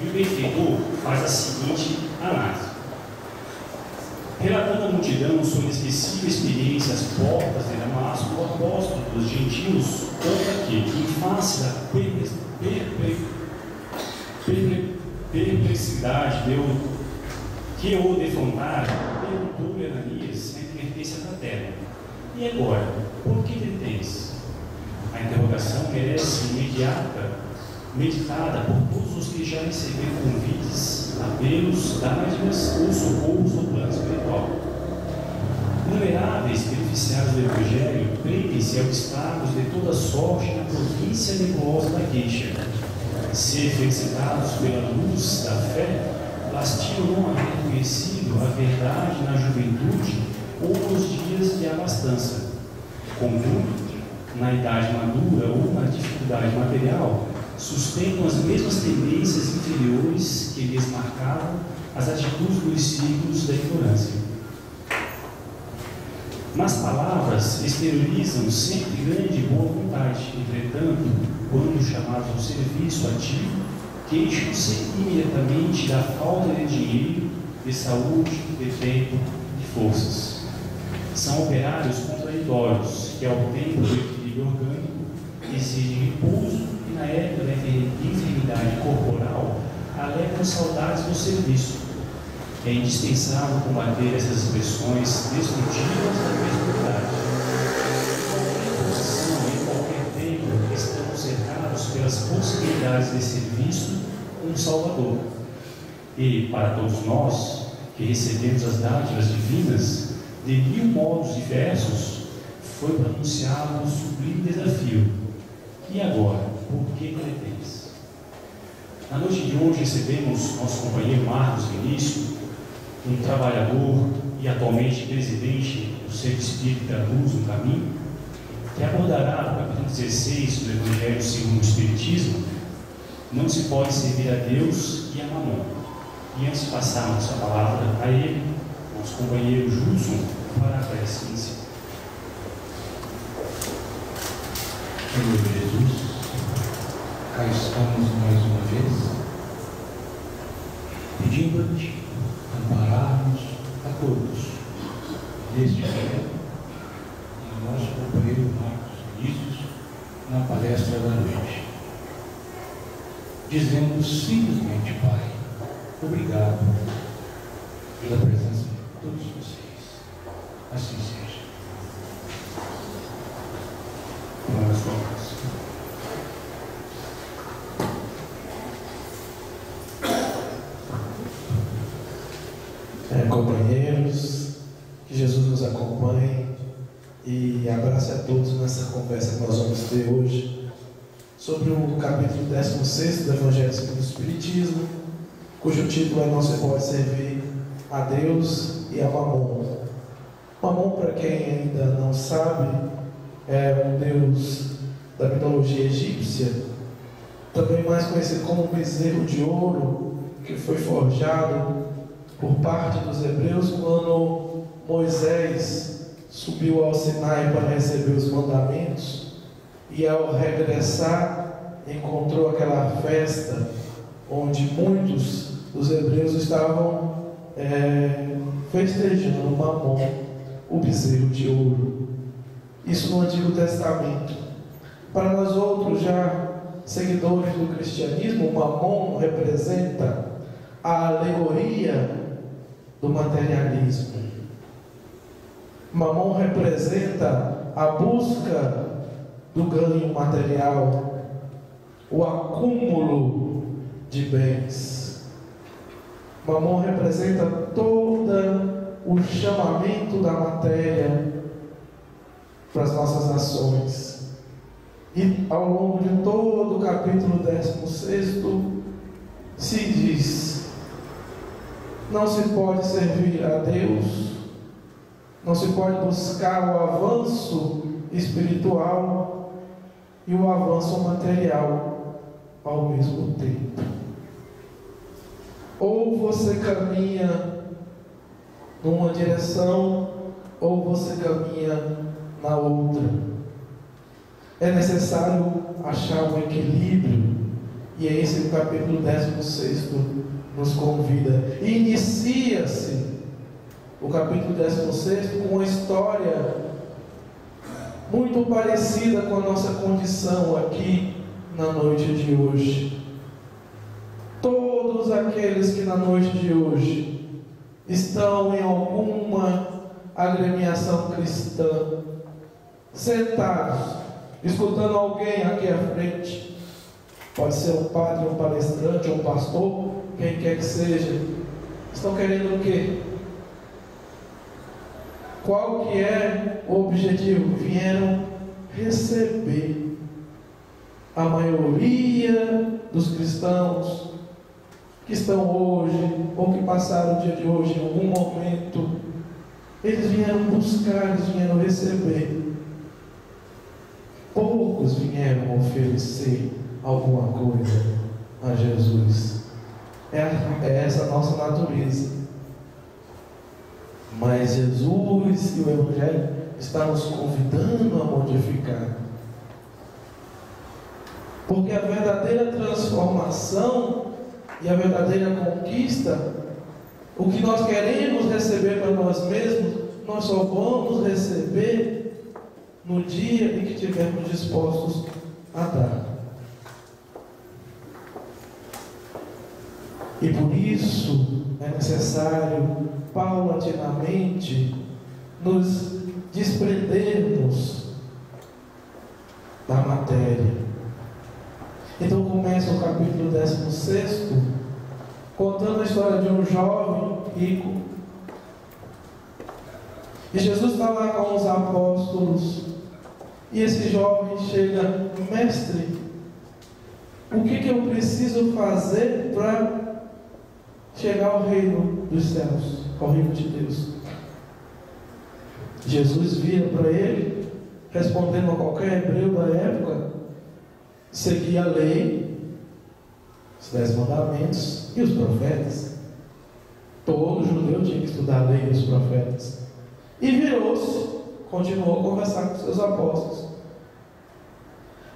E o benfeitor faz a seguinte análise: relatando a multidão sua inesquecível experiência às portas de Damasco, o apóstolo dos gentios conta que, em face da perplexidade que o defrontara, perguntou-lhe Ananias a advertência fraterna: e agora, por que detens? A interrogação merece meditada por todos os que já receberam convites a vê-los, dádivas ou socorros no plano espiritual. Inumeráveis beneficiários do Evangelho prendem-se a obstáculos de toda sorte na província nebulosa da queixa. Ser felicitados pela luz da fé, lastimam não haver conhecido a verdade na juventude ou nos dias de abastança. Contudo, na idade madura ou na dificuldade material, sustentam as mesmas tendências inferiores que lhes marcavam as atitudes dos círculos da ignorância. Nas palavras, exteriorizam sempre grande e boa vontade. Entretanto, quando chamados ao serviço ativo, queixam-se imediatamente da falta de dinheiro, de saúde, de tempo, de forças. São operários contraditórios que, ao tempo do equilíbrio orgânico, exigem repouso e, na época da enfermidade corporal, alegam saudades do serviço. É indispensável combater essas expressões destrutivas da mediocridade. Em qualquer posição, em qualquer tempo, estamos cercados pelas possibilidades de ser visto um Salvador. E, para todos nós, que recebemos as dádivas divinas, de 1000 modos diversos, foi pronunciado um sublime desafio: e agora, por que detens? Na noite de hoje recebemos nosso companheiro Marcos Vinícius, um trabalhador e atualmente presidente do Centro Espírita Luz no Caminho, que abordará no capítulo 16 do Evangelho segundo o Espiritismo: não se pode servir a Deus e a Mamon. E antes de passarmos a palavra a ele, nosso companheiro Júlio, para a prece inicial. Senhor Jesus, cá estamos mais uma vez, pedindo-te ampararmos a todos neste dia, e o nosso companheiro Marcos Vinícius na palestra da noite, dizendo simplesmente: Pai, obrigado pela presença de todos vocês. Assim seja. Palavras prontas. Companheiros, que Jesus nos acompanhe e abrace a todos nessa conversa que nós vamos ter hoje sobre o capítulo 16 do Evangelho segundo o Espiritismo, cujo título é: não se pode servir a Deus e a Mamon. Mamon, para quem ainda não sabe, é um deus da mitologia egípcia, também mais conhecido como bezerro de ouro, que foi forjado por parte dos hebreus quando Moisés subiu ao Sinai para receber os mandamentos, e ao regressar encontrou aquela festa onde muitos dos hebreus estavam festejando Mamon, o bezerro de ouro. Isso no Antigo Testamento. Para nós outros, já seguidores do cristianismo, Mamon representa a alegoria do materialismo. Mamon representa a busca do ganho material, o acúmulo de bens. Mamon representa todo o chamamento da matéria para as nossas ações. E ao longo de todo o capítulo 16 se diz: não se pode servir a Deus, não se pode buscar o avanço espiritual e o avanço material ao mesmo tempo. Ou você caminha numa direção, ou você caminha na outra. É necessário achar um equilíbrio, E é esse o capítulo 16 nos convida. Inicia-se o capítulo 16 com uma história muito parecida com a nossa condição aqui na noite de hoje. Todos aqueles que na noite de hoje estão em alguma agremiação cristã, sentados, escutando alguém aqui à frente, pode ser um padre, um palestrante, um pastor, quem quer que seja, estão querendo o quê? Qual que é o objetivo? Vieram receber. A maioria dos cristãos que estão hoje, ou que passaram o dia de hoje em algum momento, eles vieram buscar, eles vieram receber. Poucos vieram oferecer alguma coisa a Jesus. É essa a nossa natureza. Mas Jesus e o Evangelho estão nos convidando a modificar. Porque a verdadeira transformação e a verdadeira conquista, o que nós queremos receber para nós mesmos, nós só vamos receber no dia em que estivermos dispostos a dar. E por isso é necessário, paulatinamente, nos desprendermos da matéria. Então começa o capítulo 16, contando a história de um jovem rico. E Jesus está lá com os apóstolos. E esse jovem chega: mestre, o que eu preciso fazer para chegar ao reino dos céus, ao reino de Deus? Jesus vira para ele, respondendo a qualquer hebreu da época: seguir a lei, os 10 mandamentos e os profetas. Todo judeu tinha que estudar a lei e os profetas. E virou-se, continuou a conversar com seus apóstolos.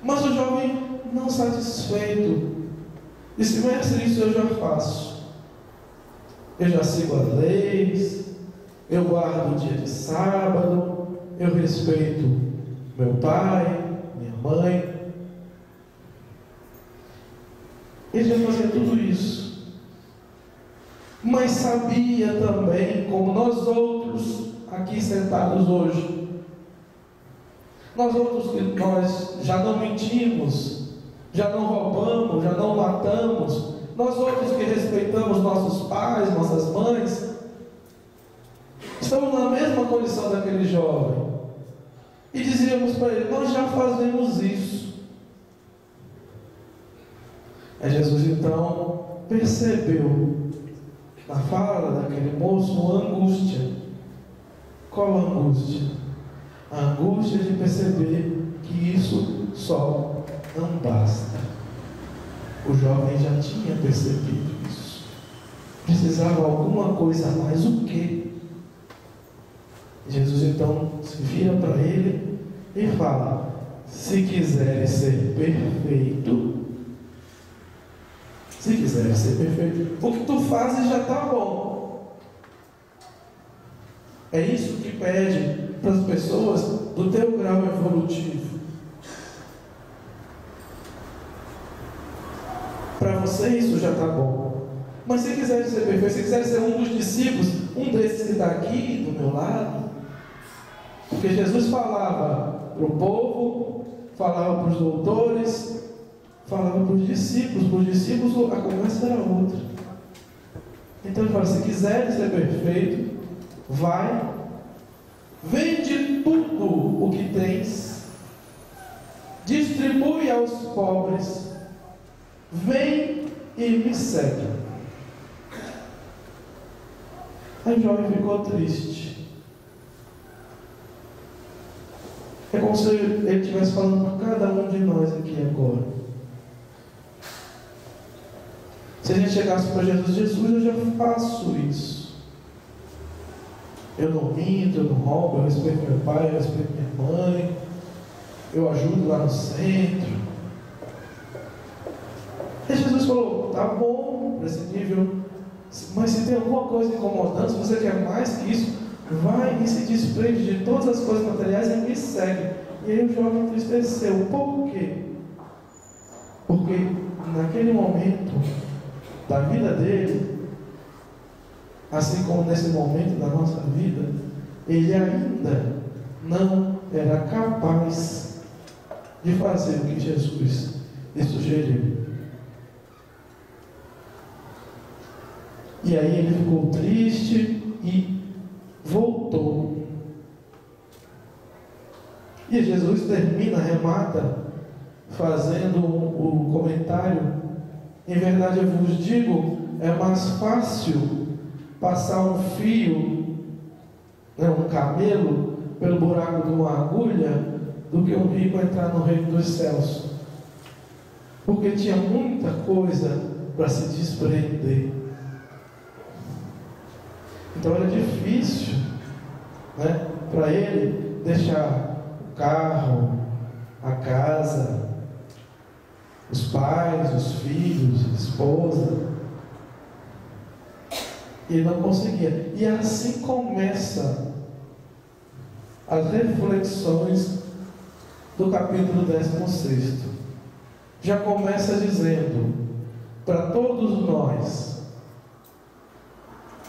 Mas o jovem, não satisfeito, disse: mestre, isso eu já faço. Eu já sigo as leis, eu guardo o dia de sábado, eu respeito meu pai, minha mãe. Ele já fazia tudo isso. Mas sabia também, como nós outros aqui sentados hoje, nós outros que nós já não mentimos, já não roubamos, já não matamos, nós outros que respeitamos nossos pais, nossas mães, estamos na mesma condição daquele jovem. E dizíamos para ele: nós já fazemos isso. Aí Jesus então percebeu na fala daquele moço uma angústia. Qual a angústia? A angústia de perceber que isso só não basta. O jovem já tinha percebido isso. Precisava alguma coisa a mais. O quê? Jesus então se vira para ele e fala: se quiseres ser perfeito, se quiseres ser perfeito, o que tu fazes já está bom. É isso que pede para as pessoas do teu grau evolutivo. Para você isso já está bom. Mas se quiser ser perfeito, se quiser ser um dos discípulos, um desses que está aqui do meu lado, porque Jesus falava para o povo, falava para os doutores, falava para os discípulos a conversa era outra. Então ele fala: se quiser ser perfeito, vai, vende tudo o que tens, distribui aos pobres, vem e me segue. Aí o jovem ficou triste. É como se ele estivesse falando para cada um de nós aqui agora. Se a gente chegasse para Jesus: eu já faço isso. Eu não minto, eu não roubo, eu respeito meu pai, eu respeito minha mãe, eu ajudo lá no centro. E Jesus falou: tá bom, para esse nível, mas se tem alguma coisa incomodando, se você quer mais que isso, vai e se desprende de todas as coisas materiais e me segue. E aí o jovem entristeceu. Por quê? Porque naquele momento da vida dele, assim como nesse momento da nossa vida, ele ainda não era capaz de fazer o que Jesus lhe sugeriu. E aí ele ficou triste e voltou. E Jesus termina, remata, fazendo o comentário: em verdade eu vos digo, é mais fácil passar um fio, um camelo, pelo buraco de uma agulha, do que um rico entrar no reino dos céus. Porque tinha muita coisa para se desprender. Então era difícil, para ele deixar o carro, a casa, os pais, os filhos, a esposa. E ele não conseguia. E assim começa as reflexões do capítulo 16. Já começa dizendo para todos nós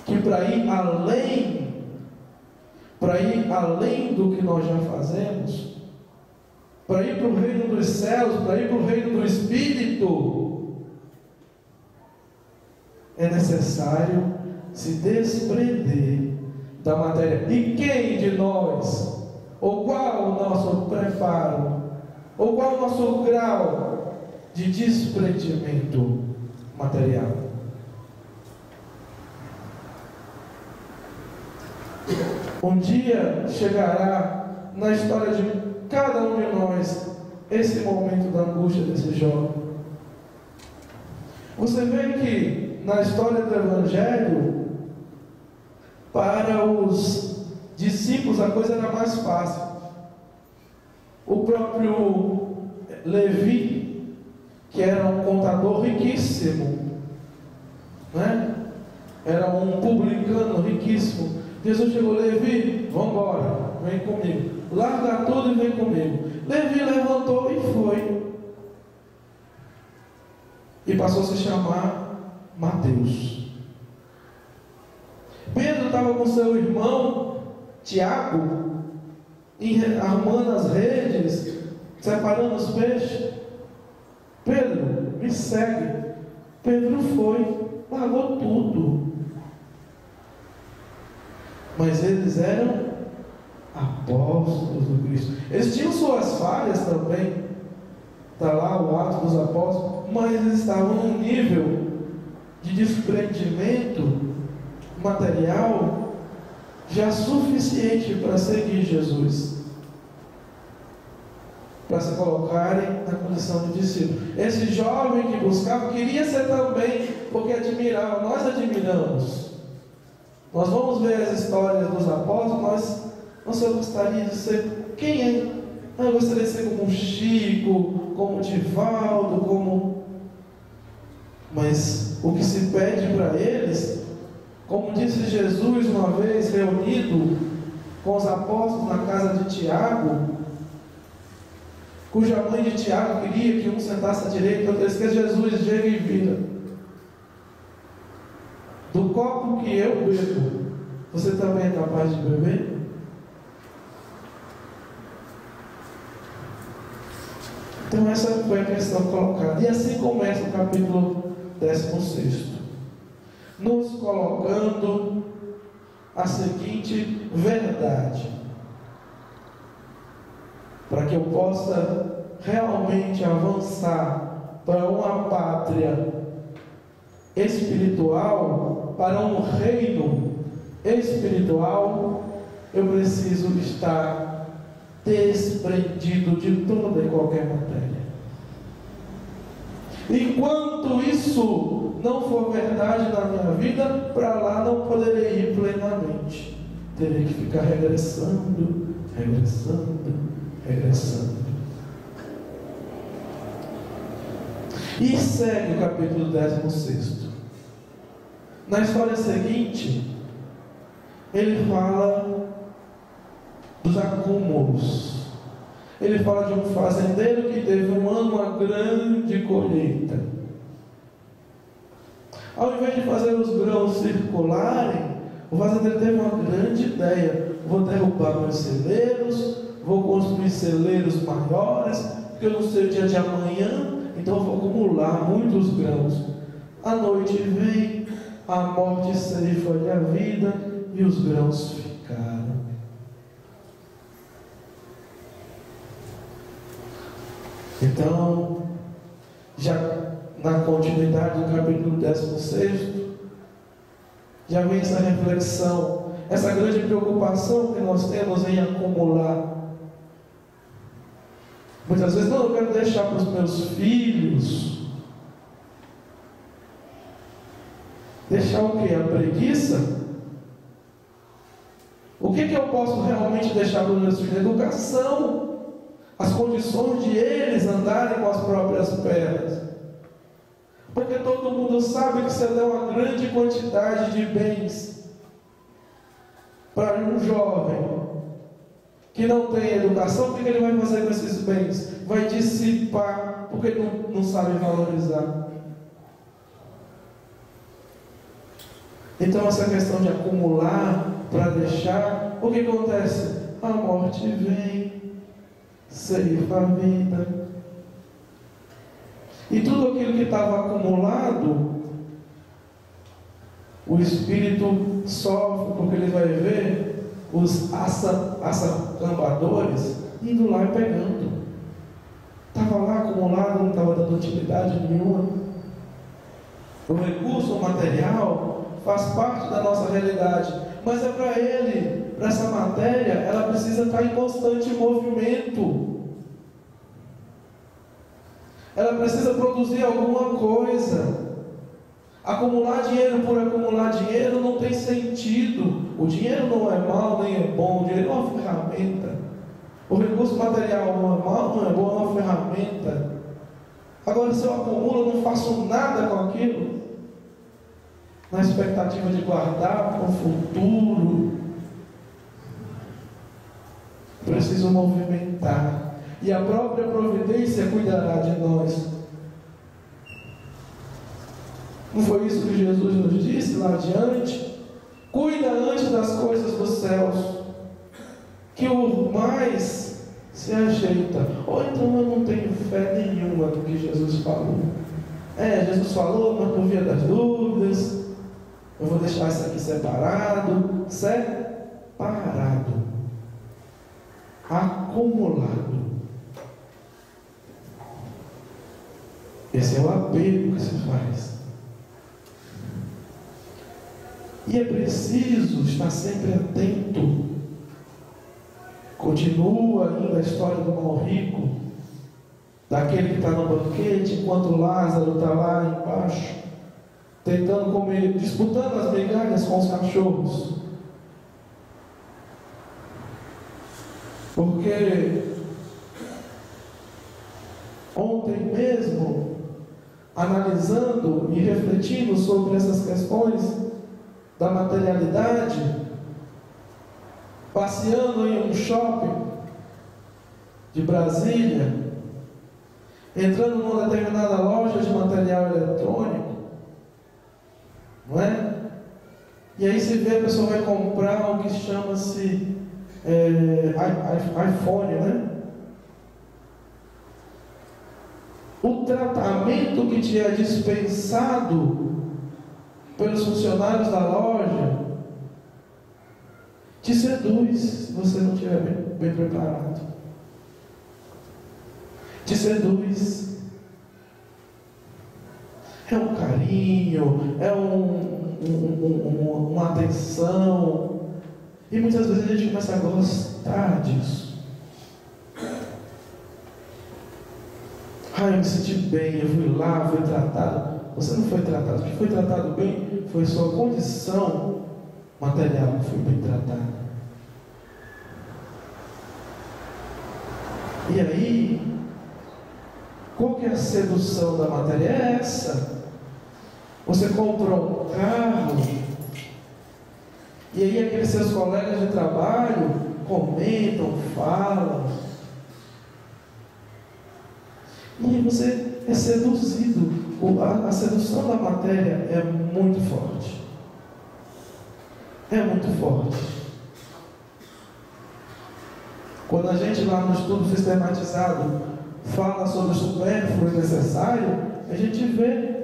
que para ir além do que nós já fazemos, para ir para o reino dos céus, para ir para o reino do Espírito, é necessário se desprender da matéria. E quem de nós, ou qual o nosso preparo, ou qual o nosso grau de desprendimento material? Um dia chegará na história de cada um de nós esse momento da angústia desse jovem. Você vê que na história do Evangelho, para os discípulos a coisa era mais fácil. O próprio Levi, que era um contador riquíssimo, era um publicano riquíssimo, Jesus chegou: Levi, vamos embora, vem comigo, larga tudo e vem comigo. Levi levantou e foi, e passou a se chamar Mateus. Pedro estava com seu irmão Tiago, arrumando as redes, separando os peixes. Pedro, me segue. Pedro foi, largou tudo. Mas eles eram apóstolos do Cristo. Eles tinham suas falhas também. Está lá o Atos dos Apóstolos. Mas eles estavam num nível de desprendimento material já suficiente para seguir Jesus, para se colocarem na condição de discípulo. Esse jovem que buscava queria ser também, porque admirava. Nós admiramos. Nós vamos ver as histórias dos apóstolos. Você gostaria de ser quem é? Eu gostaria de ser como Chico, como Divaldo, Mas o que se pede para eles, como disse Jesus uma vez reunido com os apóstolos na casa de Tiago, cuja mãe de Tiago queria que um sentasse à direita e outro à esquerda, Jesus chega e vira: do copo que eu bebo, você também é capaz de beber? Então essa foi a questão colocada. E assim começa o capítulo 16, nos colocando a seguinte verdade, para que eu possa realmente avançar para uma pátria espiritual, para um reino espiritual, eu preciso estar desprendido de toda e qualquer matéria. Enquanto isso não for verdade na minha vida, para lá não poderei ir plenamente. Terei que ficar regressando. E segue o capítulo 16. Na história seguinte, ele fala dos acúmulos. Ele fala de um fazendeiro que teve um ano uma grande colheita. Ao invés de fazer os grãos circularem, o fazendeiro teve uma grande ideia: vou derrubar meus celeiros, vou construir celeiros maiores, porque eu não sei o dia de amanhã, então eu vou acumular muitos grãos. A noite vem, a morte ceifa-lhe a vida e os grãos ficaram. Então, já na continuidade do capítulo 16, já vem essa reflexão, essa grande preocupação que nós temos em acumular. Muitas vezes, não, eu quero deixar para os meus filhos. Deixar o quê? A preguiça? O que eu posso realmente deixar para os meus filhos? A educação. As condições de eles andarem com as próprias pernas. Porque todo mundo sabe que você dá uma grande quantidade de bens para um jovem que não tem educação. O que ele vai fazer com esses bens? Vai dissipar, porque ele não sabe valorizar. Então essa questão de acumular para deixar, o que acontece? A morte vem, ceifa a vida. E tudo aquilo que estava acumulado, o espírito sofre, porque ele vai ver os assacambadores indo lá e pegando. Estava lá acumulado, não estava dando utilidade nenhuma. O recurso, o material, faz parte da nossa realidade, mas é para ele, para essa matéria, ela precisa estar em constante movimento. Ela precisa produzir alguma coisa. Acumular dinheiro por acumular dinheiro não tem sentido. O dinheiro não é mal nem é bom, o dinheiro é uma ferramenta. O recurso material não é mal, não é bom, é uma ferramenta. Agora, se eu acumulo, eu não faço nada com aquilo, na expectativa de guardar para o futuro, preciso movimentar. E a própria providência cuidará de nós. Não foi isso que Jesus nos disse lá adiante? Cuida antes das coisas dos céus, que o mais se ajeita. Ou então eu não tenho fé nenhuma no que Jesus falou. Jesus falou, mas por via das dúvidas, eu vou deixar isso aqui separado. Separado. Acumulado. Esse é o apego que se faz. E é preciso estar sempre atento. Continua ainda a história do mal rico, daquele que está no banquete, enquanto Lázaro está lá embaixo, tentando comer, disputando as migalhas com os cachorros. Porque ontem mesmo, analisando e refletindo sobre essas questões da materialidade, passeando em um shopping de Brasília, entrando numa determinada loja de material eletrônico, não é? E aí se vê, a pessoa vai comprar o que chama-se iPhone, né? O tratamento que te é dispensado pelos funcionários da loja te seduz, se você não estiver bem preparado. Te seduz. É um carinho, é uma atenção. E muitas vezes a gente começa a gostar disso. Eu me senti bem, eu fui lá, fui tratado. Você não foi tratado. O que foi tratado bem foi sua condição material que foi bem tratada. E aí, Qual que é a sedução da matéria? É essa. Você comprou um carro, e aí aqueles seus colegas de trabalho comentam, falam, e você é seduzido. A sedução da matéria é muito forte. É muito forte. Quando a gente lá no estudo sistematizado fala sobre o supérfluo e necessário, a gente vê.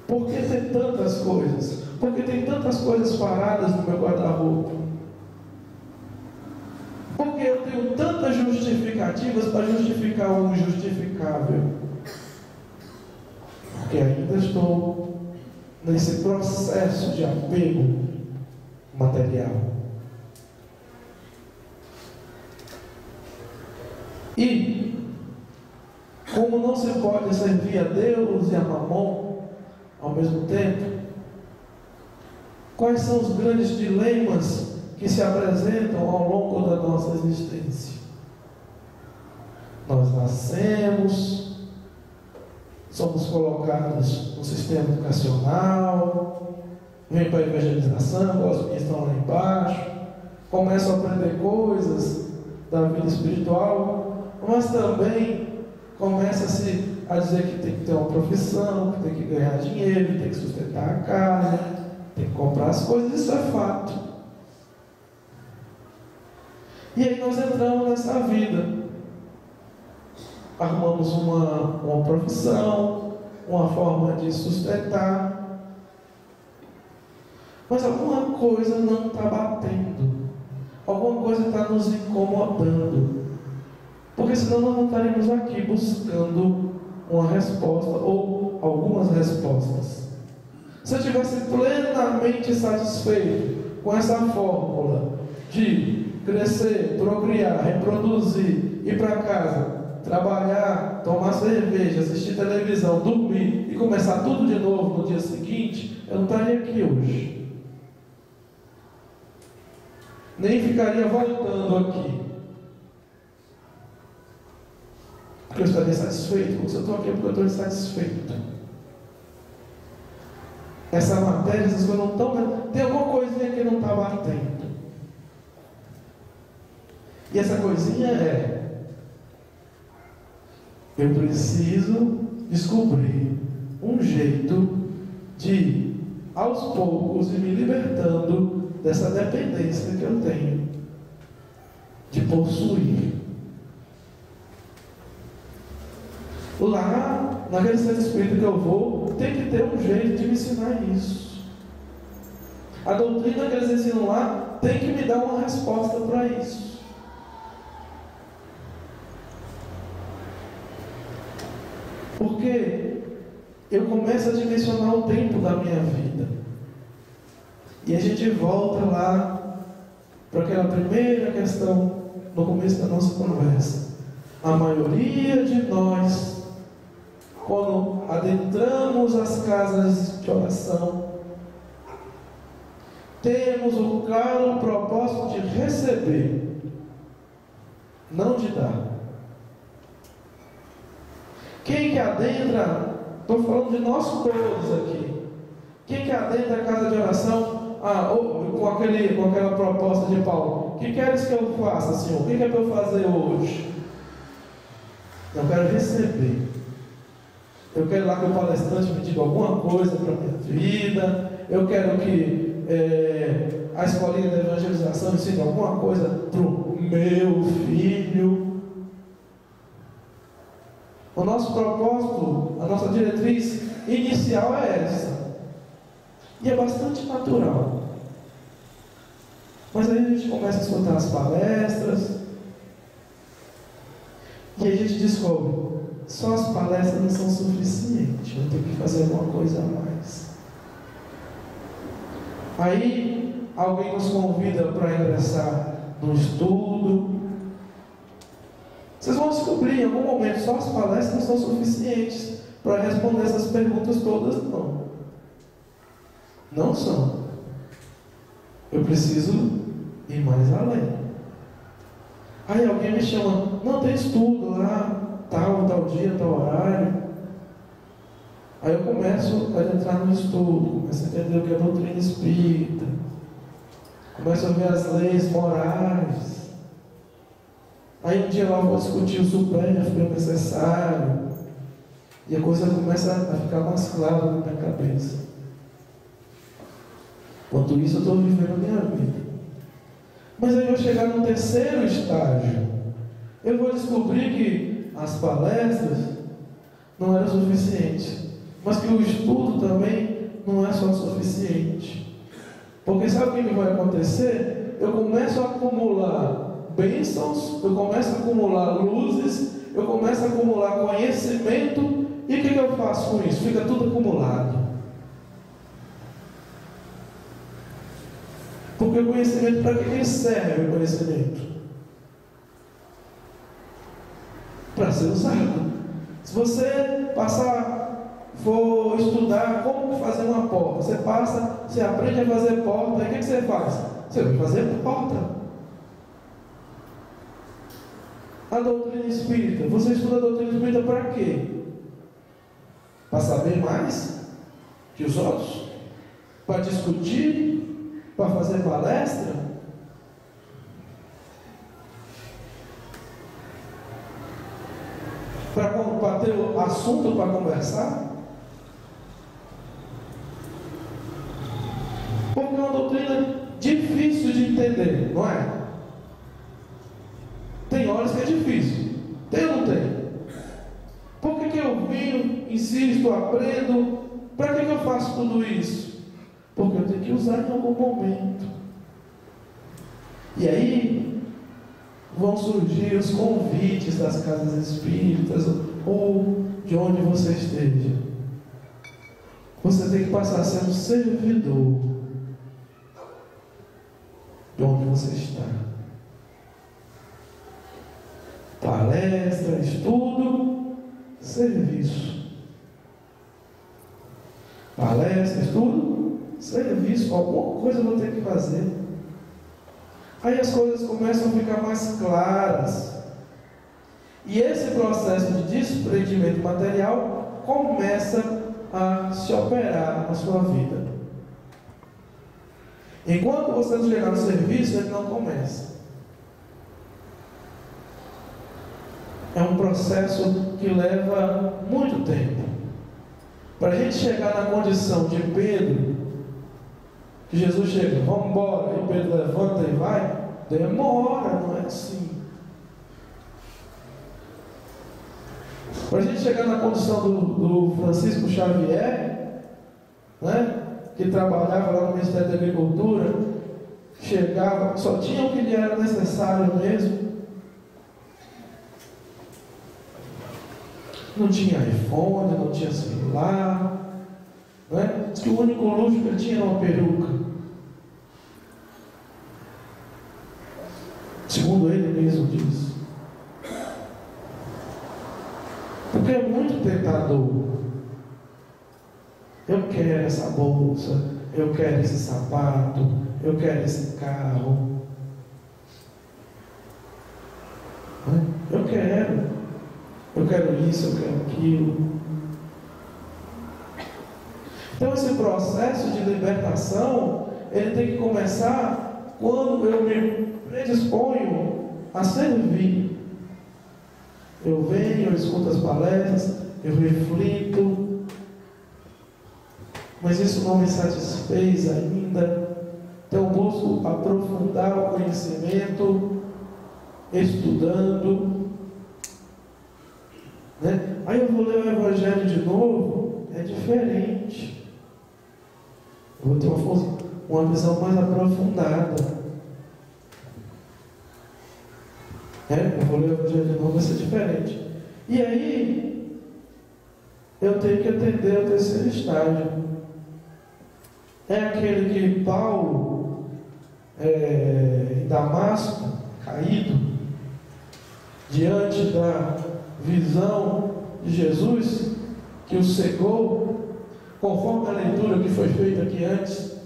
Por que tem tantas coisas? Porque tem tantas coisas paradas no meu guarda-roupa. Porque eu tenho tantas justificativas para justificar o injustificável. Porque ainda estou nesse processo de apego material. E, como não se pode servir a Deus e a Mamon ao mesmo tempo, quais são os grandes dilemas que se apresentam ao longo da nossa existência? Nós nascemos, somos colocados no sistema educacional, vem para a evangelização, os que estão lá embaixo, começam a aprender coisas da vida espiritual, mas também começa-se a dizer que tem que ter uma profissão, que tem que ganhar dinheiro, tem que sustentar a casa, tem que comprar as coisas, isso é fato. E aí nós entramos nessa vida, arrumamos uma profissão, uma forma de sustentar, mas alguma coisa não está batendo, alguma coisa está nos incomodando, porque senão nós não estaríamos aqui buscando uma resposta ou algumas respostas. Se eu estivesse plenamente satisfeito com essa fórmula de crescer, procriar, reproduzir, ir para casa, trabalhar, tomar cerveja, assistir televisão, dormir e começar tudo de novo no dia seguinte, eu não estaria aqui hoje. Nem ficaria voltando aqui. Porque eu estaria satisfeito. Se eu estou aqui é porque eu estou insatisfeito. Essa matéria, essas coisas não estão. Tem alguma coisinha que não está batendo. E essa coisinha é: eu preciso descobrir um jeito de, aos poucos, ir me libertando dessa dependência que eu tenho de possuir. Lá, naquele centro espírita que eu vou, tem que ter um jeito de me ensinar isso. A doutrina que eles ensinam lá tem que me dar uma resposta para isso. Porque eu começo a dimensionar o tempo da minha vida. E a gente volta lá para aquela primeira questão no começo da nossa conversa. A maioria de nós, quando adentramos as casas de oração, temos o claro propósito de receber, não de dar. Quem que adentra, estou falando de nós todos aqui, quem que adentra a casa de oração, com aquela proposta de Paulo: o que queres que eu faça, Senhor? O que é para eu fazer hoje? Eu quero receber. Eu quero lá que o palestrante me diga alguma coisa para a minha vida. Eu quero que a escolinha da evangelização ensine alguma coisa para o meu filho. O nosso propósito, a nossa diretriz inicial é essa. E é bastante natural. Mas aí a gente começa a escutar as palestras e a gente descobre: só as palestras não são suficientes, eu tenho que fazer alguma coisa a mais. Aí alguém nos convida para ingressar no estudo. Vocês vão descobrir em algum momento: só as palestras não são suficientes para responder essas perguntas todas, não. Não são. Eu preciso ir mais além. Aí alguém me chama, não, tem estudo lá, tal dia, tal horário. Aí eu começo a entrar no estudo, começo a entender o que é doutrina espírita, começo a ver as leis morais. Aí um dia lá eu vou discutir o supérfluo necessário, e a coisa começa a ficar mais clara na minha cabeça. Enquanto isso eu estou vivendo a minha vida. Mas aí eu vou chegar no terceiro estágio. Eu vou descobrir que as palestras não eram suficientes, mas que o estudo também não é só suficiente. Porque sabe o que vai acontecer? Eu começo a acumular bênçãos, eu começo a acumular luzes, eu começo a acumular conhecimento, e o que eu faço com isso? Fica tudo acumulado. Porque o conhecimento, para que serve o conhecimento? Para ser usado. Se você for estudar como fazer uma porta, você aprende a fazer porta, aí o que você faz? Você vai fazer porta. A doutrina espírita, você estuda a doutrina espírita para quê? Para saber mais que os outros? Para discutir? Para fazer palestra? Para ter o assunto para conversar? Porque é uma doutrina difícil de entender, não é? Tem horas que é difícil. Tem ou não tem? Por que eu venho, insisto, aprendo? Para que eu faço tudo isso? Porque eu tenho que usar em algum momento. E aí vão surgir os convites das casas espíritas, ou de onde você esteja. Você tem que passar a ser um servidor de onde você está. Palestra, estudo, serviço. Palestra, estudo, serviço. Alguma coisa eu vou ter que fazer. Aí as coisas começam a ficar mais claras. E esse processo de desprendimento material começa a se operar na sua vida. Enquanto você não chegar no serviço, ele não começa. É um processo que leva muito tempo. Para a gente chegar na condição de Pedro, que Jesus chega, vamos embora, e Pedro levanta e vai, demora, não é assim. Para a gente chegar na condição do Francisco Xavier, né, que trabalhava lá no Ministério da Agricultura, chegava, só tinha o que lhe era necessário mesmo. Não tinha iPhone, não tinha celular, né? Diz que o único luxo que ele tinha era uma peruca. Segundo ele mesmo diz. Porque é muito tentador. Eu quero essa bolsa, eu quero esse sapato, eu quero esse carro. Eu quero isso, eu quero aquilo. Então esse processo de libertação, ele tem que começar quando eu me predisponho a servir. Eu venho, eu escuto as palestras, eu reflito, mas isso não me satisfez ainda. Então eu busco aprofundar o conhecimento, estudando, né? Aí eu vou ler o Evangelho de novo, é diferente. Eu vou ter uma visão mais aprofundada. Eu vou ler o Evangelho de novo, vai ser diferente. E aí, eu tenho que atender ao terceiro estágio. É aquele que Paulo, em Damasco, caído, diante da visão de Jesus, que o cegou, conforme a leitura que foi feita aqui antes.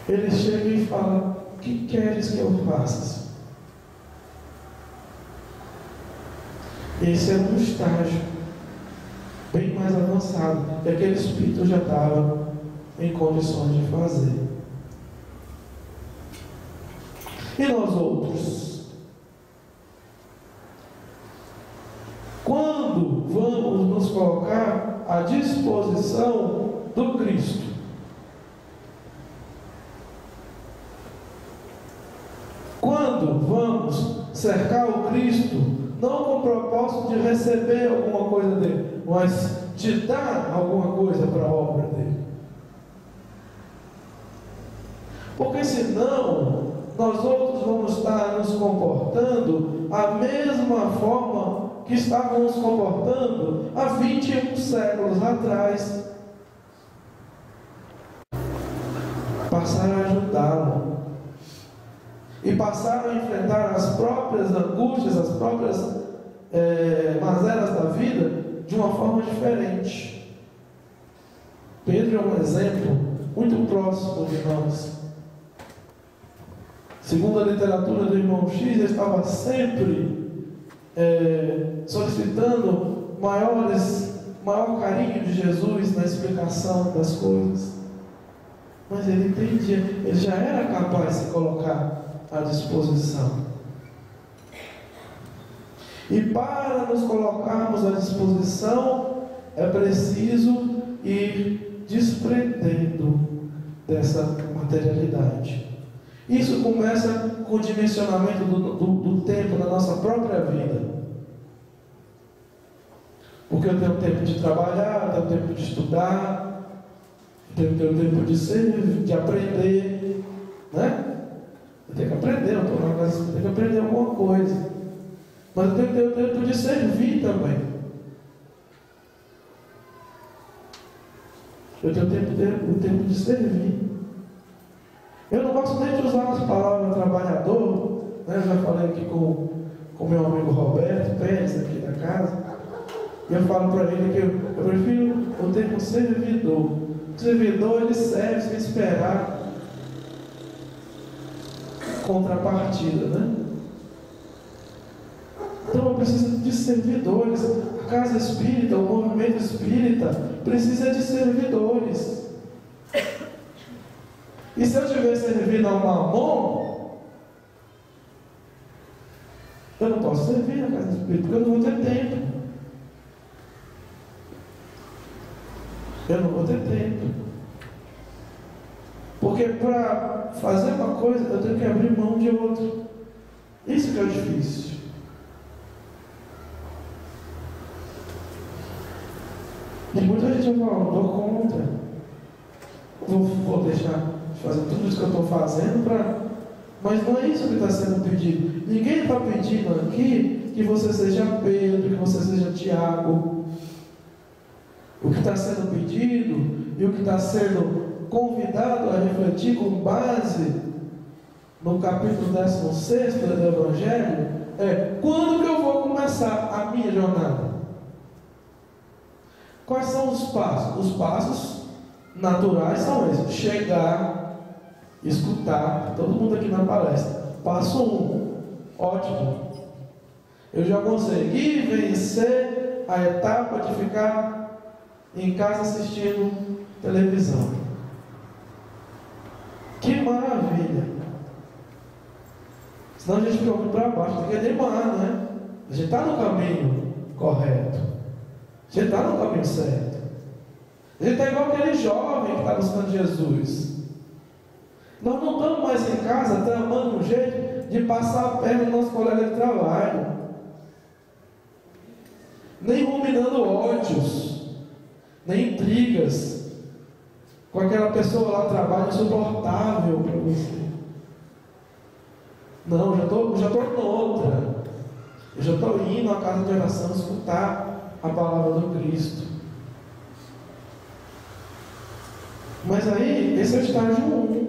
Ele chega e fala: o que queres que eu faça? Esse era um estágio bem mais avançado, que aquele espírito já estava em condições de fazer. E nós outros? Quando vamos nos colocar à disposição do Cristo? Quando vamos cercar o Cristo, não com o propósito de receber alguma coisa dele, mas de dar alguma coisa para a obra dele? Porque senão, nós outros vamos estar nos comportando a mesma forma que estávamos comportando há 21 séculos atrás. Passaram a ajudá-lo e passaram a enfrentar as próprias angústias, as próprias mazelas da vida de uma forma diferente. Pedro é um exemplo muito próximo de nós. Segundo a literatura do irmão X, ele estava sempre solicitando maior carinho de Jesus na explicação das coisas. Mas ele entendia, ele já era capaz de se colocar à disposição. E para nos colocarmos à disposição, é preciso ir desprendendo dessa materialidade. Isso começa com o dimensionamento do tempo da nossa própria vida. Porque eu tenho tempo de trabalhar, eu tenho tempo de estudar, eu tenho tempo de servir, de aprender, né? Eu tenho que aprender, eu estou na casa, eu tenho que aprender alguma coisa. Mas eu tenho tempo de servir também. Eu tenho tempo de servir. Eu não gosto nem de usar as palavras trabalhador, né? Eu já falei aqui com meu amigo Roberto Pérez, aqui da casa. E eu falo para ele que eu prefiro o termo servidor. O servidor, ele serve sem esperar contrapartida, né? Então eu preciso de servidores. A casa espírita, o movimento espírita precisa de servidores. E se eu estiver servindo ao mamon, eu não posso servir na casa espírita, porque eu não vou ter tempo. Eu não vou ter tempo. Porque para fazer uma coisa, eu tenho que abrir mão de outra. Isso que é o difícil. E muita gente vai falar, não dou conta. Vou deixar de fazer tudo isso que eu estou fazendo para... Mas não é isso que está sendo pedido. Ninguém está pedindo aqui que você seja Pedro, que você seja Tiago. O que está sendo pedido e o que está sendo convidado a refletir com base no capítulo 16 do Evangelho é: quando que eu vou começar a minha jornada? Quais são os passos? Os passos naturais são esses: chegar, escutar. Todo mundo aqui na palestra. Passo 1, ótimo. Eu já consegui vencer a etapa de ficar em casa assistindo televisão. Que maravilha! Senão a gente fica muito para baixo, tem que animar, né? A gente está no caminho correto, a gente está no caminho certo. A gente está igual aquele jovem que está buscando Jesus. Nós não estamos mais em casa tramando um jeito de passar a perna do nosso colega de trabalho, nem ruminando ódios, nem intrigas com aquela pessoa lá no trabalho insuportável para você. Não, já estou noutra. Eu já estou indo à casa de oração escutar a palavra do Cristo. Mas aí, esse é o estágio 1.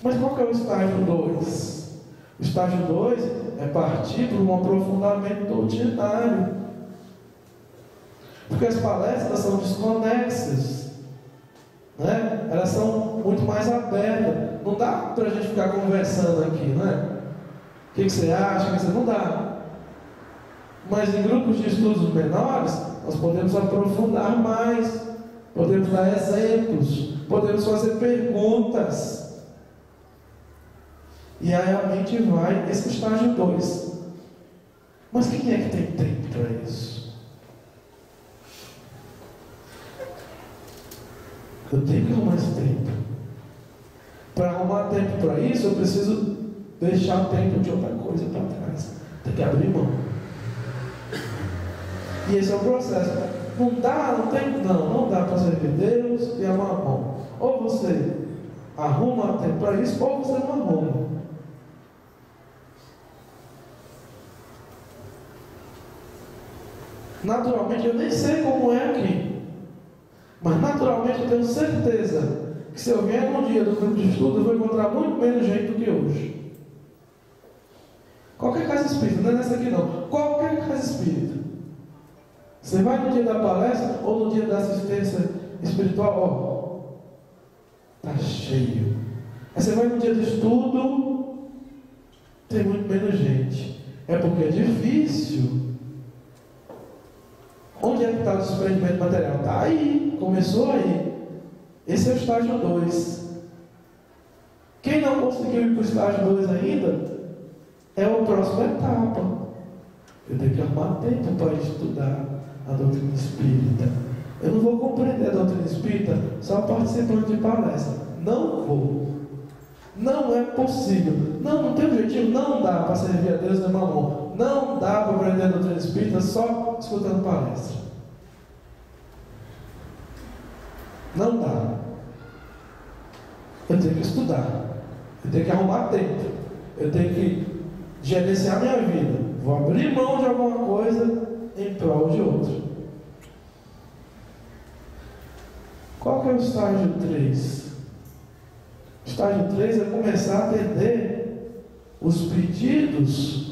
Mas qual que é o estágio 2? O estágio 2 é partir para um aprofundamento doutrinário. Porque as palestras são desconexas, né? Elas são muito mais aberta. Não dá para a gente ficar conversando aqui, né? O que você acha? Não dá. Mas em grupos de estudos menores, nós podemos aprofundar mais, podemos dar exemplos, podemos fazer perguntas. E aí a mente vai, esse é o estágio 2. Mas quem é que tem tempo para isso? Eu tenho que arrumar esse tempo. Para arrumar tempo para isso, eu preciso deixar o tempo de outra coisa para trás. Tem que abrir mão. E esse é o processo. Não dá para servir Deus e amar a mão. Ou você arruma tempo para isso, ou você não arruma. Naturalmente, eu nem sei como é aqui, mas naturalmente eu tenho certeza que se eu vier num dia do grupo de estudo, eu vou encontrar muito menos gente do que hoje. Qualquer casa espírita, não é nessa aqui não, qualquer casa espírita. Você vai no dia da palestra ou no dia da assistência espiritual, está cheio. Aí você vai no dia do estudo, tem muito menos gente. É porque é difícil. Onde é que está o desprendimento material? Está aí, começou aí. Esse é o estágio 2. Quem não conseguiu ir para o estágio 2 ainda, é a próxima etapa. Eu tenho que arrumar tempo para estudar a doutrina espírita. Eu não vou compreender a doutrina espírita só participando de palestra. Não vou. Não é possível. Não tem um jeitinho. Não dá para servir a Deus e mamão. Não dá para aprender a doutrina espírita só escutando palestra. Não dá. Eu tenho que estudar. Eu tenho que arrumar tempo. Eu tenho que gerenciar minha vida. Vou abrir mão de alguma coisa em prol de outro. Qual que é o estágio 3? O estágio 3 é começar a atender os pedidos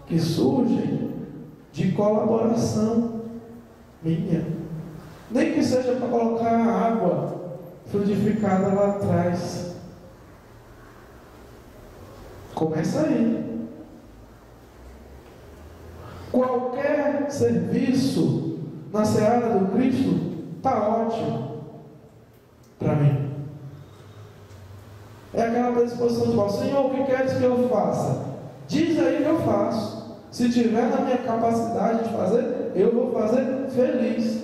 que surgem de colaboração minha. Nem que seja para colocar a água fluidificada lá atrás. Começa aí. Qualquer serviço na seara do Cristo está ótimo para mim. É aquela predisposição de falar: Senhor, o que queres que eu faça? Diz aí que eu faço. Se tiver na minha capacidade de fazer, eu vou fazer feliz.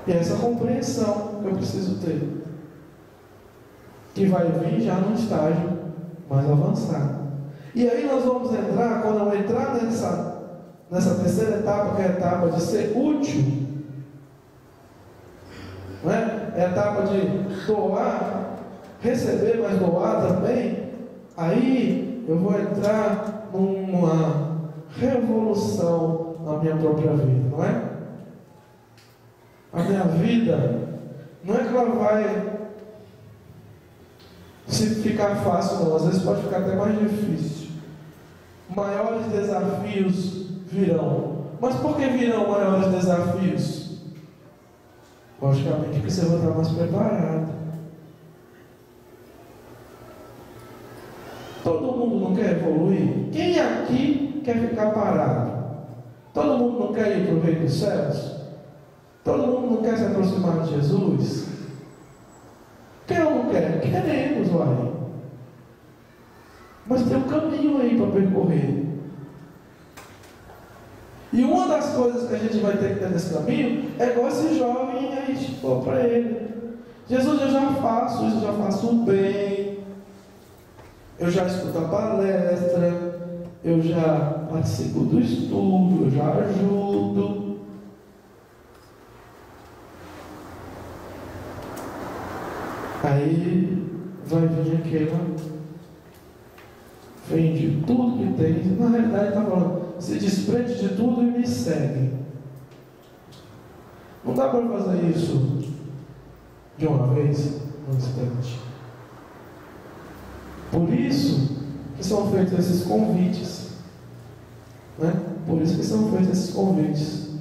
E essa compreensão que eu preciso ter, que vai vir já num estágio mais avançado. E aí nós vamos entrar, quando eu entrar nessa terceira etapa, que é a etapa de ser útil, não é? É a etapa de doar, receber, mas doar também. Aí eu vou entrar numa revolução na minha própria vida, não é? A minha vida, não é que ela vai se ficar fácil, não. Às vezes pode ficar até mais difícil. Maiores desafios virão. Mas por que virão maiores desafios? Logicamente porque você vai estar mais preparado. Todo mundo não quer evoluir? Quem aqui quer ficar parado? Todo mundo não quer ir para o reino dos céus? Todo mundo não quer se aproximar de Jesus? Quem não quer? Queremos, uai. Mas tem um caminho aí para percorrer. E uma das coisas que a gente vai ter que ter nesse caminho é igual esse jovem aí falou para ele: Jesus, eu já faço isso, eu já faço bem, eu já escuto a palestra, eu já participo do estudo, eu já ajudo. Aí vai vir aquela: vende tudo que tem. Na realidade está falando: se desprende de tudo e me segue. Não dá para fazer isso de uma vez, num instante. Por isso que são feitos esses convites, né? Por isso que são feitos esses convites.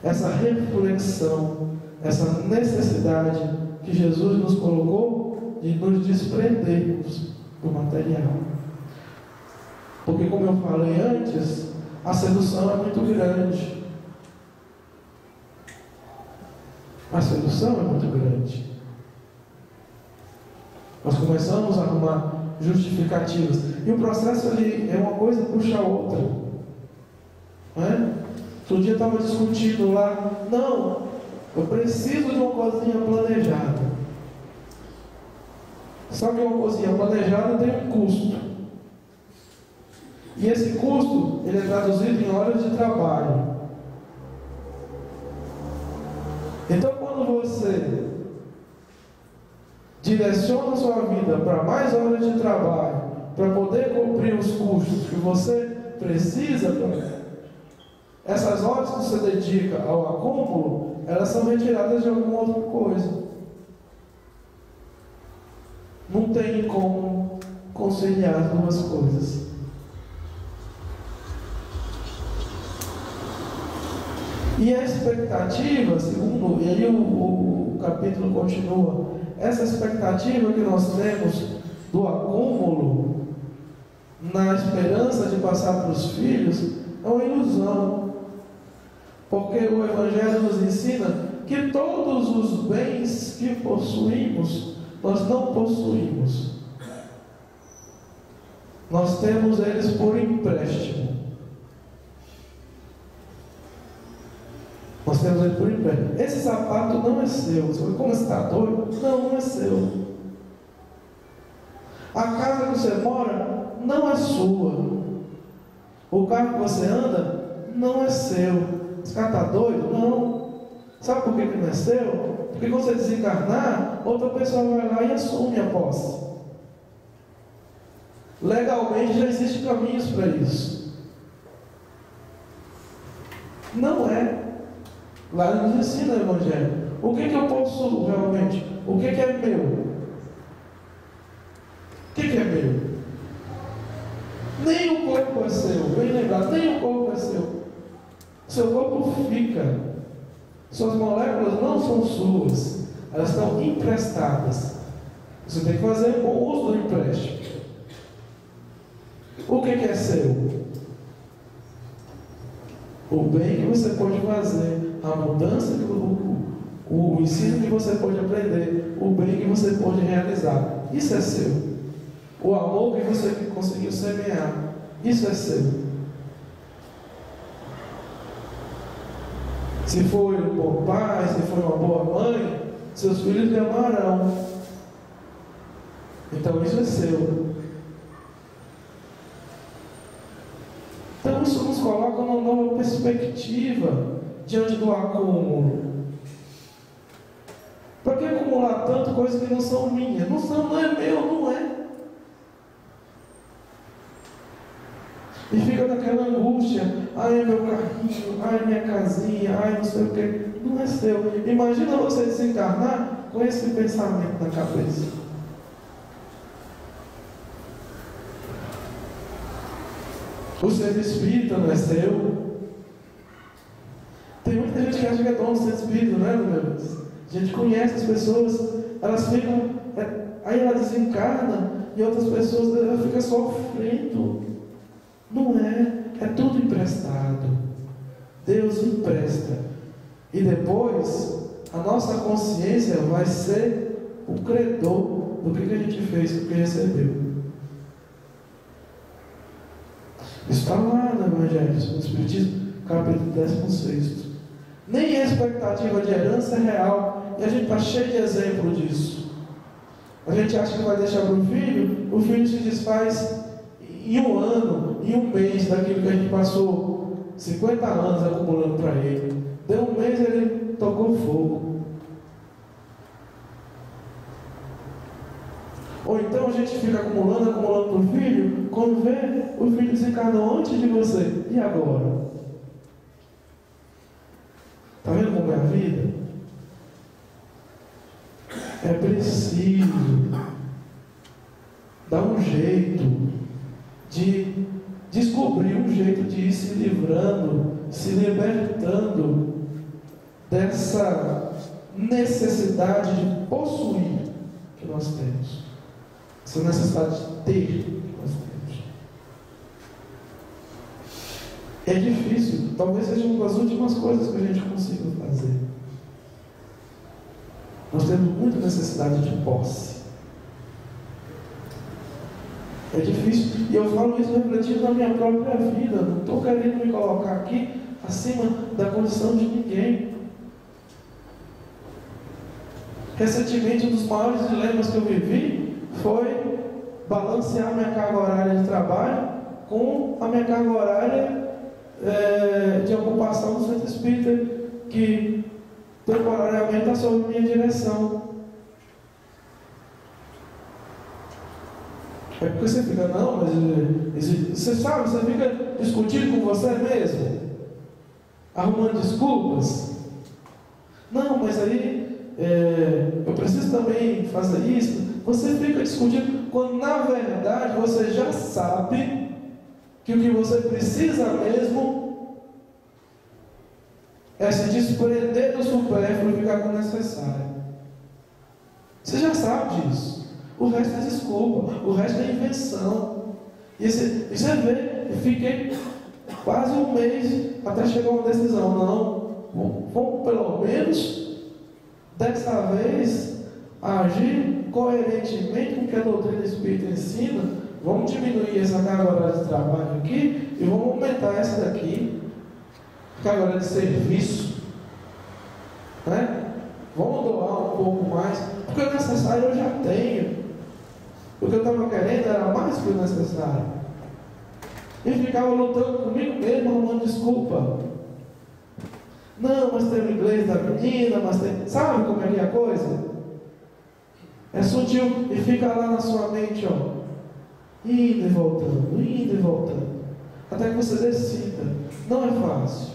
essa reflexão, essa necessidade que Jesus nos colocou de nos desprendermos do material. Porque, como eu falei antes, a sedução é muito grande. A sedução é muito grande. Nós começamos a arrumar justificativas. E o processo ali é uma coisa puxa a outra. Não é? Outro dia eu estava discutindo lá. Não, eu preciso de uma cozinha planejada. Só que uma cozinha planejada tem um custo. E esse custo, ele é traduzido em horas de trabalho. Então, quando você direciona a sua vida para mais horas de trabalho, para poder cumprir os custos que você precisa, essas horas que você dedica ao acúmulo, elas são retiradas de alguma outra coisa. Não tem como conciliar as duas coisas. E a expectativa, segundo, e aí o capítulo continua, essa expectativa que nós temos do acúmulo, na esperança de passar para os filhos, é uma ilusão. Porque o Evangelho nos ensina que todos os bens que possuímos, nós não possuímos. Nós temos eles por empréstimo. Nós temos ele por empréstimo. Esse sapato não é seu. Como você está doido? Não é seu. A casa que você mora não é sua. O carro que você anda não é seu. Esse cara está doido? Não. Sabe por que não é seu? Porque quando você desencarnar, outra pessoa vai lá e assume a posse. Legalmente já existem caminhos para isso. Não é. Lá nos ensina o Evangelho. O que eu possuo realmente? O que é meu? O que é meu? Nem o corpo é seu. Bem lembrado, nem o corpo é seu. Seu corpo fica. Suas moléculas não são suas. Elas estão emprestadas. Você tem que fazer bom uso do empréstimo. O que é seu? O bem que você pode fazer, a mudança, o ensino que você pode aprender, o bem que você pode realizar. Isso é seu. O amor que você conseguiu semear, isso é seu. Se for um bom pai, se for uma boa mãe, seus filhos lhe amarão. Então isso é seu. Então isso nos coloca numa nova perspectiva diante do acúmulo. Para que acumular tanto coisas que não são minhas? Não é meu, não é. E fica naquela angústia, ai, é meu carrinho, ai, minha casinha, ai, não sei o que. Não é seu. Imagina você desencarnar com esse pensamento na cabeça. O centro espírita não é seu. Tem muita gente que acha que é dono do centro espírita, não é, meu Deus? A gente conhece as pessoas, elas ficam, aí ela desencarna e outras pessoas ela ficam sofrendo. Não é, é tudo emprestado. Deus empresta. E depois, a nossa consciência vai ser o credor do que a gente fez, do que recebeu. Isso está lá no Evangelho, no Espiritismo, capítulo 16. Nem a expectativa de herança é real. E a gente está cheio de exemplo disso. A gente acha que vai deixar para o filho se desfaz em um ano, em um mês daquilo que a gente passou 50 anos acumulando para ele. Deu um mês, ele tocou fogo. Ou então a gente fica acumulando para o filho, quando vê, o filho desencarnou antes de você. E agora? Está vendo como é a vida? É preciso dar um jeito de descobrir um jeito de ir se livrando, se libertando dessa necessidade de possuir que nós temos, essa necessidade de ter que nós temos. É difícil, talvez seja uma das últimas coisas que a gente consiga fazer. Nós temos muita necessidade de posse. É difícil, e eu falo isso refletindo na minha própria vida. Não estou querendo me colocar aqui acima da condição de ninguém. Recentemente, um dos maiores dilemas que eu vivi foi balancear minha carga horária de trabalho com a minha carga horária de ocupação do centro espírita, que temporariamente está sob minha direção. É porque você fica, não, mas você sabe, você fica discutindo com você mesmo, arrumando desculpas. Não, mas aí eu preciso também fazer isso. Você fica discutindo quando na verdade você já sabe que o que você precisa mesmo é se desprender do supérfluo e ficar com o necessário. Você já sabe disso. O resto é desculpa, o resto é invenção. E você vê, eu fiquei quase um mês até chegar a uma decisão. Não, vamos pelo menos dessa vez agir coerentemente com o que a doutrina espírita ensina. Vamos diminuir essa carga horária de trabalho aqui e vamos aumentar essa daqui, carga horária de serviço, né? Vamos doar um pouco mais, porque o necessário eu já tenho. O que eu estava querendo era mais que o necessário. E ficava lutando comigo mesmo, arrumando desculpa. Não, mas tem o inglês da menina, mas tem... Sabe como é que é a coisa? É sutil e fica lá na sua mente, ó. Indo e voltando. Até que você decida. Não é fácil.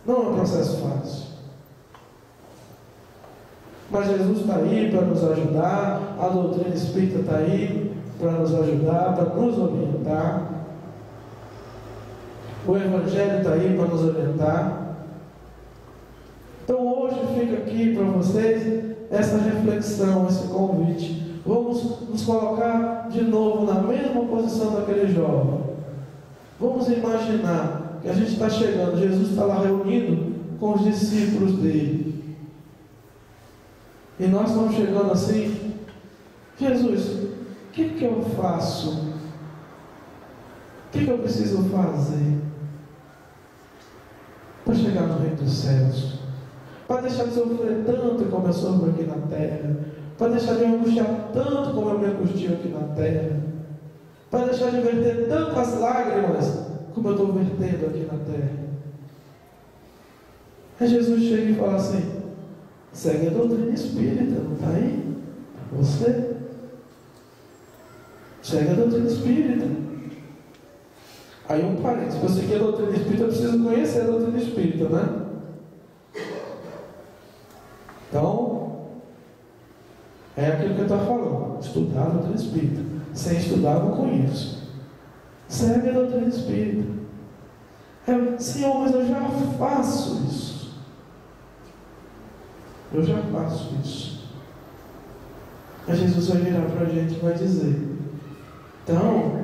Não é um processo fácil. Mas Jesus está aí para nos ajudar, a doutrina espírita está aí para nos ajudar, para nos orientar. O Evangelho está aí para nos orientar. Então hoje fica aqui para vocês essa reflexão, esse convite. Vamos nos colocar de novo na mesma posição daquele jovem. Vamos imaginar que a gente está chegando, Jesus está lá reunido com os discípulos dele. E nós estamos chegando assim, Jesus, o que eu faço? O que eu preciso fazer para chegar no reino dos céus? Para deixar de sofrer tanto como eu sofro aqui na terra? Para deixar de me angustiar tanto como eu me angustio aqui na terra? Para deixar de verter tantas lágrimas como eu estou vertendo aqui na terra? Aí Jesus chega e fala assim, segue a doutrina espírita, não está aí? Você? Segue a doutrina espírita. Aí um parênteses, para seguir a doutrina espírita eu preciso conhecer a doutrina espírita, né? Então, é aquilo que eu estou falando, estudar a doutrina espírita. Sem estudar eu não conheço. Segue a doutrina espírita. Senhor, mas eu já faço isso. Eu já faço isso. Aí Jesus vai virar para a gente e vai dizer, então,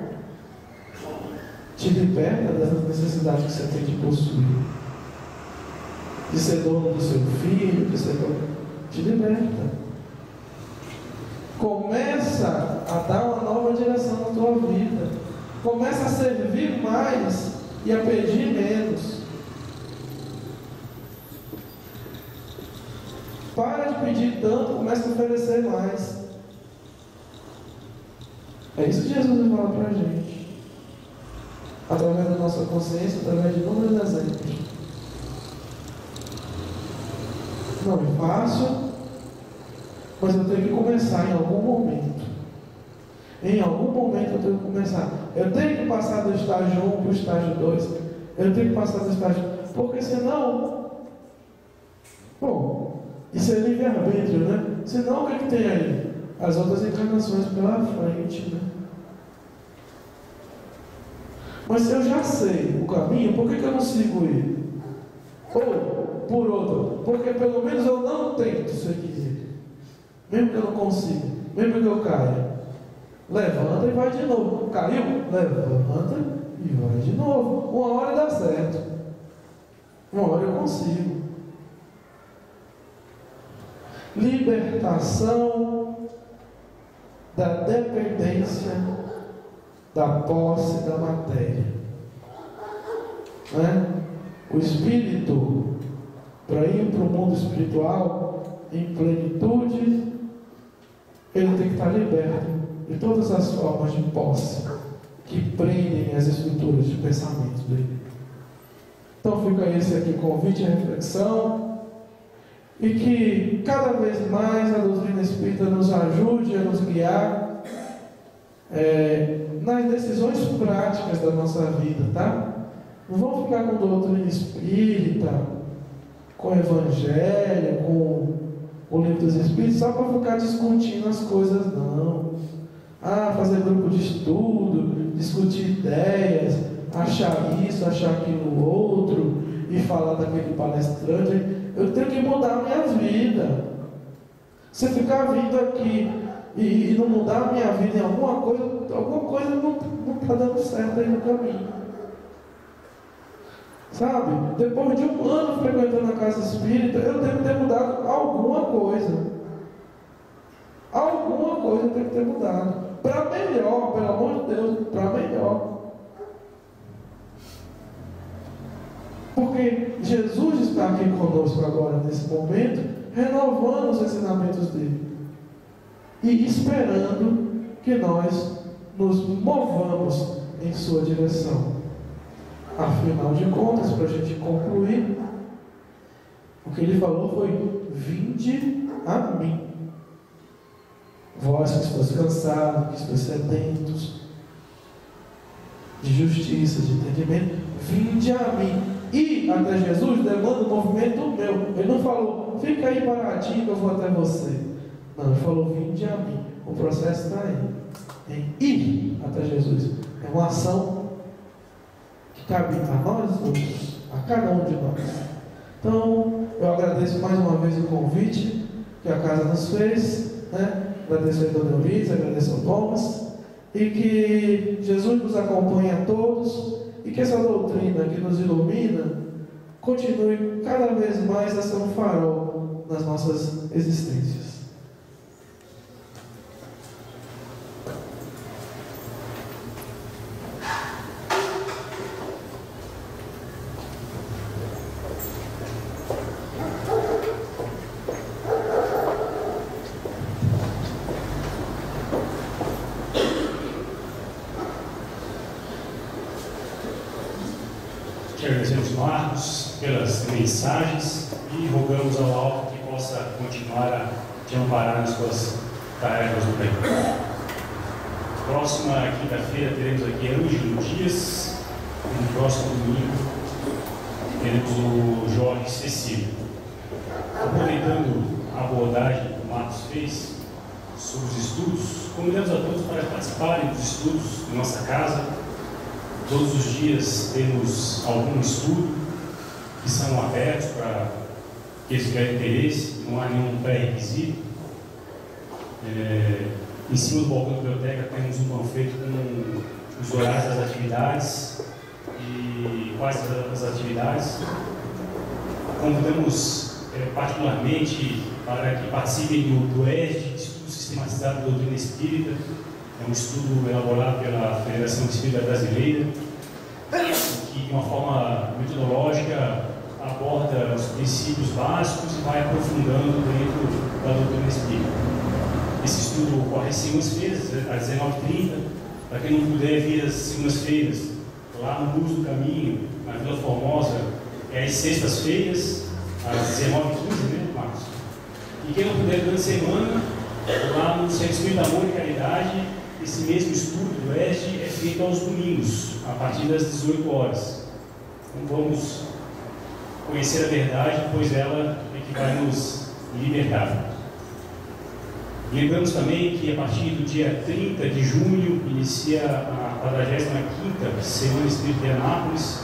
te liberta dessa necessidade que você tem de possuir, de ser dono do seu filho, de ser dono. Te liberta. Começa a dar uma nova direção na tua vida. Começa a servir mais e a pedir menos. Para de pedir tanto, começa a oferecer mais. É isso que Jesus vai falar para a gente. Através da nossa consciência, através de inúmeros exemplos. Não é fácil, mas eu tenho que começar em algum momento. Em algum momento eu tenho que começar. Eu tenho que passar do estágio 1 para o estágio 2. Eu tenho que passar do estágio... Porque senão... Bom, isso é livre-arbítrio, né? Senão o que tem aí? As outras encarnações pela frente, né? Mas se eu já sei o caminho, por que eu não sigo ele? Ou por outro, porque pelo menos eu não tento seguir Ele. Mesmo que eu não consiga, mesmo que eu caia, levanta e vai de novo. Caiu? Levanta e vai de novo. Uma hora dá certo, uma hora eu consigo. Libertação da dependência da posse da matéria, né? O espírito, para ir para o mundo espiritual em plenitude, ele tem que estar liberto de todas as formas de posse que prendem as estruturas de pensamento dele. Então fica esse aqui convite à reflexão, e que cada vez mais a doutrina espírita nos ajude a nos guiar nas decisões práticas da nossa vida, tá? Não vamos ficar com doutrina espírita, com evangelho, com o livro dos espíritos, só para ficar discutindo as coisas, não. Fazer grupo de estudo, discutir ideias, achar isso, achar aquilo outro, e falar daquele palestrante. Eu tenho que mudar a minha vida. Se ficar vindo aqui e não mudar a minha vida em alguma coisa não está dando certo aí no caminho. Sabe? Depois de um ano frequentando a casa espírita, eu tenho que ter mudado alguma coisa. Alguma coisa eu tenho que ter mudado. Para melhor, pelo amor de Deus, para melhor. Porque Jesus está aqui conosco agora, nesse momento, renovando os ensinamentos dele. E esperando que nós nos movamos em sua direção. Afinal de contas, para a gente concluir, o que ele falou foi: vinde a mim, vós que estáis cansados, que estáis sedentos de justiça, de entendimento, vinde a mim. Ir até Jesus demanda um movimento meu. Ele não falou, fica aí paradinho que eu vou até você. Não, ele falou, vinde a mim. O processo está aí, em ir até Jesus. É uma ação que cabe a nós outros, a cada um de nós. Então, eu agradeço mais uma vez o convite que a casa nos fez, né? Agradeço a Dona Eulise, agradeço ao Thomas, e que Jesus nos acompanhe a todos, e que essa doutrina que nos ilumina continue cada vez mais a ser um farol nas nossas existências. Agradecemos, Marcos, pelas mensagens e rogamos ao alto que possa continuar a te amparar nas suas tarefas do bem. Próxima quinta-feira teremos aqui Ângelo Dias, e no próximo domingo teremos o Jorge Cecílio. Aproveitando a abordagem que o Marcos fez sobre os estudos, convidamos a todos para participarem dos estudos da nossa casa. Todos os dias temos algum estudo que são abertos para aqueles que tiverem interesse, não há nenhum pré-requisito. Em cima do balcão da biblioteca temos um panfleto com os horários das atividades e quais as atividades. Convidamos particularmente para que participem do ESD, Estudo Sistematizado da Doutrina Espírita. É um estudo elaborado pela Federação Espírita Brasileira, que de uma forma metodológica aborda os princípios básicos e vai aprofundando dentro da doutrina espírita. Esse estudo ocorre às segundas-feiras, às 19h30. Para quem não puder vir às segundas-feiras, lá no Luz do Caminho, na Vila Formosa, é às sextas-feiras, às 19h15, né, Marcos? E quem não puder durante a semana, lá no Centro Espírita Amor e Caridade, esse mesmo estudo do ESD é feito aos domingos, a partir das 18 horas. Então vamos conhecer a verdade, pois ela é que vai nos libertar. Lembramos também que a partir do dia 30 de junho inicia a 45ª Semana Espírita de Anápolis,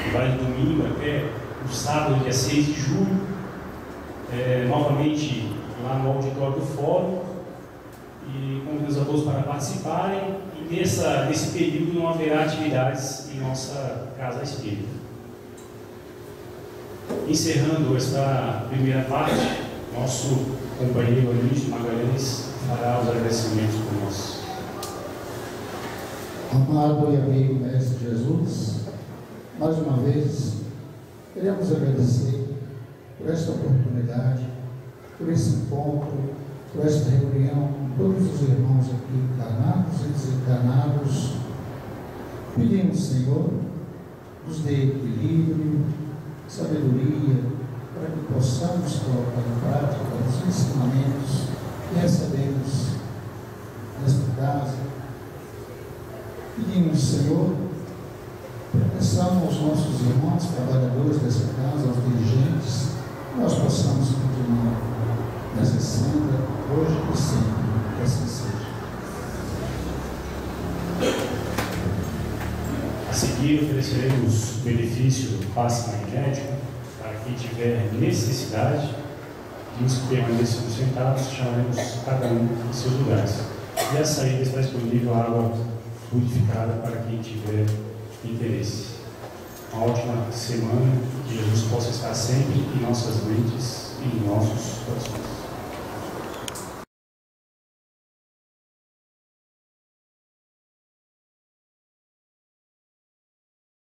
que vai do domingo até no sábado, dia 6 de julho, novamente lá no auditório do Fórum, e convidamos a todos para participarem, e nesse período não haverá atividades em nossa Casa Espírita. Encerrando esta primeira parte, nosso companheiro Anísio Magalhães fará os agradecimentos por nós. Amado e amigo Mestre Jesus, mais uma vez, queremos agradecer por esta oportunidade, por esse encontro, por esta reunião com todos os irmãos aqui encarnados e desencarnados. Pedimos, Senhor, nos dê equilíbrio, sabedoria, para que possamos colocar em prática os ensinamentos que recebemos nesta casa. Pedimos, Senhor, proteção aos nossos irmãos trabalhadores dessa casa, aos dirigentes, que nós possamos continuar nessa senda, hoje e sempre, que assim seja. A seguir, ofereceremos o benefício do passe magnético para quem tiver necessidade. E os que permaneçam sentados, chamaremos cada um em seus lugares. E a saída está disponível água fluidificada para quem tiver interesse. Uma ótima semana, que Jesus possa estar sempre em nossas mentes e em nossos corações.